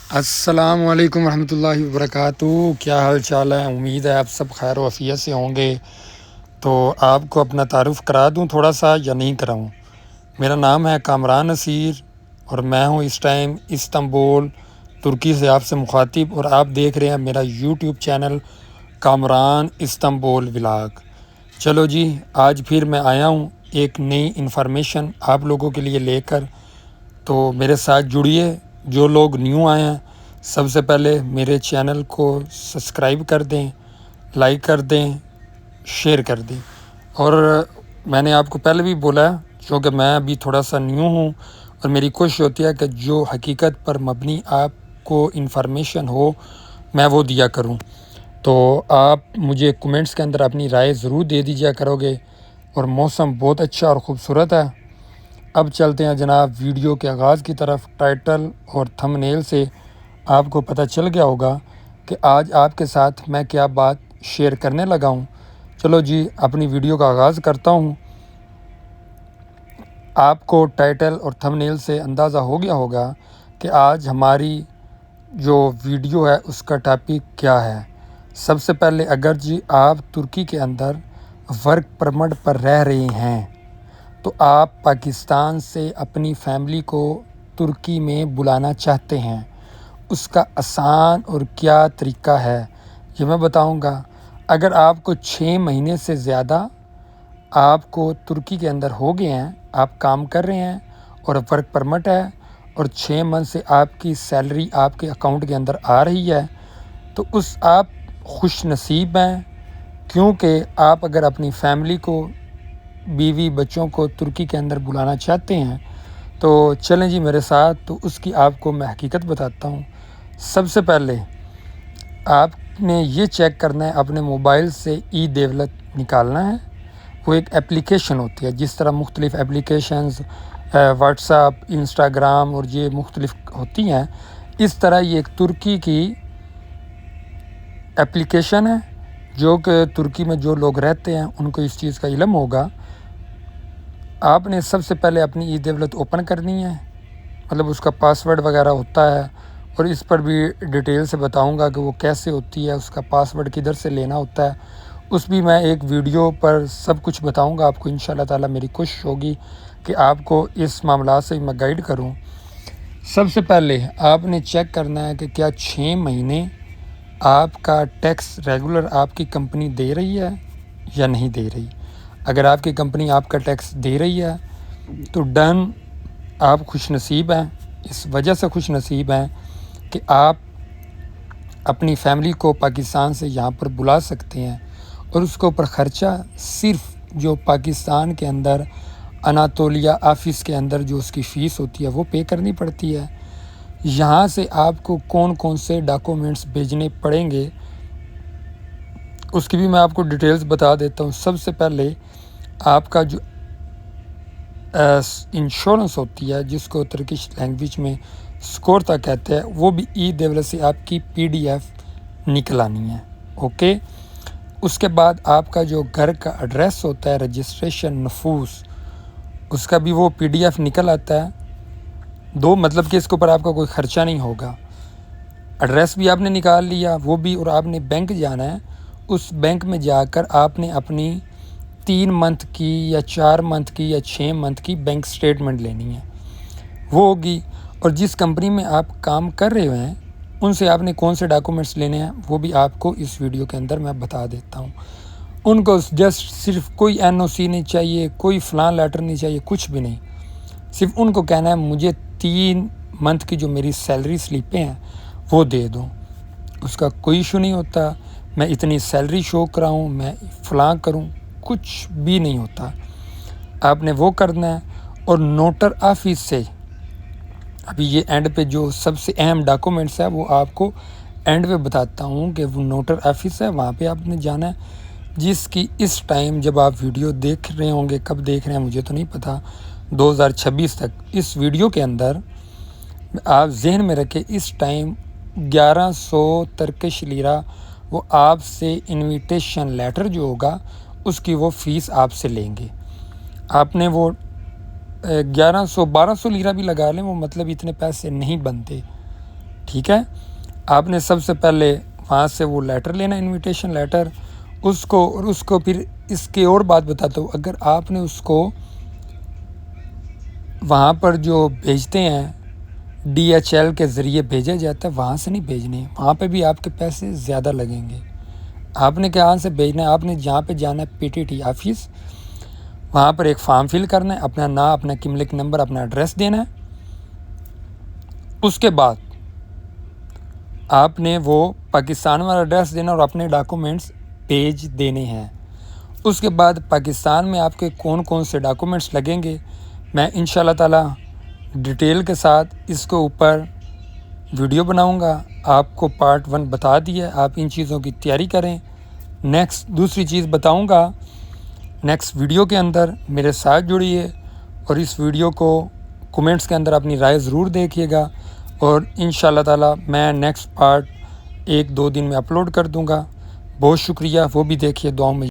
السلام علیکم ورحمۃ اللہ وبرکاتہ۔ کیا حال چال ہے؟ امید ہے آپ سب خیر و عافیت سے ہوں گے۔ تو آپ کو اپنا تعارف کرا دوں تھوڑا سا یا نہیں کراؤں؟ میرا نام ہے کامران نصیر اور میں ہوں اس ٹائم استنبول ترکی سے آپ سے مخاطب، اور آپ دیکھ رہے ہیں میرا YouTube channel Kamran Istanbul vlog. چلو جی، آج پھر میں آیا ہوں ایک نئی انفارمیشن آپ لوگوں کے لیے لے کر، تو میرے ساتھ جڑیے۔ جو لوگ نیو آئے ہیں سب سے پہلے میرے چینل کو سبسکرائب کر دیں، لائک کر دیں، شیئر کر دیں۔ اور میں نے آپ کو پہلے بھی بولا ہے، کیونکہ میں ابھی تھوڑا سا نیو ہوں اور میری کوشش ہوتی ہے کہ جو حقیقت پر مبنی آپ کو انفارمیشن ہو میں وہ دیا کروں۔ تو آپ مجھے کمنٹس کے اندر اپنی رائے ضرور دے دیجیا کرو گے۔ اور موسم بہت اچھا اور خوبصورت ہے۔ اب چلتے ہیں جناب ویڈیو کے آغاز کی طرف۔ ٹائٹل اور تھمبنیل سے آپ کو پتہ چل گیا ہوگا کہ آج آپ کے ساتھ میں کیا بات شیئر کرنے لگا ہوں۔ چلو جی، اپنی ویڈیو کا آغاز کرتا ہوں۔ آپ کو ٹائٹل اور تھمبنیل سے اندازہ ہو گیا ہوگا کہ آج ہماری جو ویڈیو ہے اس کا ٹاپک کیا ہے۔ سب سے پہلے اگر جی آپ ترکی کے اندر ورک پرمٹ پر رہ رہے ہیں تو آپ پاکستان سے اپنی فیملی کو ترکی میں بلانا چاہتے ہیں، اس کا آسان اور کیا طریقہ ہے یہ میں بتاؤں گا۔ اگر آپ کو 6 مہینے سے زیادہ آپ کو ترکی کے اندر ہو گئے ہیں، آپ کام کر رہے ہیں اور ورک پرمٹ ہے، اور 6 منتھ سے آپ کی سیلری آپ کے اکاؤنٹ کے اندر آ رہی ہے، تو آپ خوش نصیب ہیں، کیونکہ آپ اگر اپنی فیملی کو، بیوی بچوں کو ترکی کے اندر بلانا چاہتے ہیں تو چلیں جی میرے ساتھ، تو اس کی آپ کو میں حقیقت بتاتا ہوں۔ سب سے پہلے آپ نے یہ چیک کرنا ہے، اپنے موبائل سے ای دولت نکالنا ہے۔ وہ ایک اپلیکیشن ہوتی ہے، جس طرح مختلف اپلیکیشنز واٹس ایپ، انسٹاگرام اور یہ مختلف ہوتی ہیں، اس طرح یہ ایک ترکی کی اپلیکیشن ہے جو کہ ترکی میں جو لوگ رہتے ہیں ان کو اس چیز کا علم ہوگا۔ آپ نے سب سے پہلے اپنی ای دولت اوپن کرنی ہے، مطلب اس کا پاسورڈ وغیرہ ہوتا ہے، اور اس پر بھی ڈیٹیل سے بتاؤں گا کہ وہ کیسے ہوتی ہے، اس کا پاسورڈ کدھر سے لینا ہوتا ہے، اس بھی میں ایک ویڈیو پر سب کچھ بتاؤں گا آپ کو انشاءاللہ تعالی۔ میری کوشش ہوگی کہ آپ کو اس معاملات سے میں گائیڈ کروں۔ سب سے پہلے آپ نے چیک کرنا ہے کہ کیا 6 مہینے آپ کا ٹیکس ریگولر آپ کی کمپنی دے رہی ہے یا نہیں دے رہی۔ اگر آپ کی کمپنی آپ کا ٹیکس دے رہی ہے تو ڈن، آپ خوش نصیب ہیں۔ اس وجہ سے خوش نصیب ہیں کہ آپ اپنی فیملی کو پاکستان سے یہاں پر بلا سکتے ہیں، اور اس کے اوپر خرچہ صرف جو پاکستان کے اندر اناتولیہ آفس کے اندر جو اس کی فیس ہوتی ہے وہ پے کرنی پڑتی ہے۔ یہاں سے آپ کو کون کون سے ڈاکومنٹس بھیجنے پڑیں گے اس کی بھی میں آپ کو ڈیٹیلز بتا دیتا ہوں۔ سب سے پہلے آپ کا جو انشورنس ہوتی ہے، جس کو ترکش لینگویج میں سکورتا کہتے ہیں، وہ بھی ای دولت سے آپ کی PDF نکلانی ہے، اوکے۔ اس کے بعد آپ کا جو گھر کا ایڈریس ہوتا ہے، رجسٹریشن نفوس، اس کا بھی وہ PDF نکل آتا ہے۔ مطلب کہ اس کے اوپر آپ کا کوئی خرچہ نہیں ہوگا۔ ایڈریس بھی آپ نے نکال لیا، وہ بھی، اور آپ نے بینک جانا ہے۔ اس بینک میں جا کر آپ نے اپنی 3 منتھ کی یا 4 منتھ کی یا 6 منتھ کی بینک سٹیٹمنٹ لینی ہے، وہ ہوگی۔ اور جس کمپنی میں آپ کام کر رہے ہیں ان سے آپ نے کون سے ڈاکومنٹس لینے ہیں وہ بھی آپ کو اس ویڈیو کے اندر میں بتا دیتا ہوں۔ ان کو جسٹ صرف کوئی NOC نہیں چاہیے، کوئی فلاں لیٹر نہیں چاہیے، کچھ بھی نہیں۔ صرف ان کو کہنا ہے مجھے 3 منتھ کی جو میری سیلری سلپیں ہیں وہ دے دو۔ اس کا کوئی ایشو نہیں ہوتا، میں اتنی سیلری شو کراؤں، میں فلاں کروں، کچھ بھی نہیں ہوتا۔ آپ نے وہ کرنا ہے۔ اور نوٹر آفس سے، ابھی یہ اینڈ پہ جو سب سے اہم ڈاکومنٹس ہے وہ آپ کو اینڈ پہ بتاتا ہوں کہ وہ نوٹر آفس ہے، وہاں پہ آپ نے جانا ہے، جس کی اس ٹائم جب آپ ویڈیو دیکھ رہے ہوں گے، کب دیکھ رہے ہیں مجھے تو نہیں پتہ، 2026 تک اس ویڈیو کے اندر آپ ذہن میں رکھیں، اس ٹائم 1100 ترکش لیرہ وہ آپ سے انویٹیشن لیٹر جو ہوگا اس کی وہ فیس آپ سے لیں گے۔ آپ نے وہ 1200 لیرہ بھی لگا لیں، وہ مطلب اتنے پیسے نہیں بنتے، ٹھیک ہے، آپ نے سب سے پہلے وہاں سے وہ لیٹر لینا، انویٹیشن لیٹر، اس کو پھر اس کی اور بات بتاتا ہوں، اگر آپ نے اس کو وہاں پر جو بھیجتے ہیں DHL کے ذریعے بھیجا جاتا ہے، وہاں سے نہیں بھیجنے، وہاں پہ بھی آپ کے پیسے زیادہ لگیں گے۔ آپ نے کہاں سے بھیجنا ہے؟ آپ نے جہاں پہ جانا ہے PTT آفس، وہاں پر ایک فارم فل کرنا ہے، اپنا نام، اپنا کملک نمبر، اپنا ایڈریس دینا ہے۔ اس کے بعد آپ نے وہ پاکستان والا ایڈریس دینا اور اپنے ڈاکومنٹس بھیج دینے ہیں۔ اس کے بعد پاکستان میں آپ کے کون کون سے ڈاکومنٹس لگیں گے، میں انشاءاللہ تعالی ڈیٹیل کے ساتھ اس کے اوپر ویڈیو بناؤں گا۔ آپ کو پارٹ 1 بتا دیا، آپ ان چیزوں کی تیاری کریں۔ دوسری چیز بتاؤں گا نیکسٹ ویڈیو کے اندر، میرے ساتھ جڑیے اور اس ویڈیو کو کومنٹس کے اندر اپنی رائے ضرور دیکھیے گا، اور انشاءاللہ تعالی میں نیکسٹ پارٹ 1-2 دن میں اپلوڈ کر دوں گا۔ بہت شکریہ، وہ بھی دیکھیے، دعاؤں میں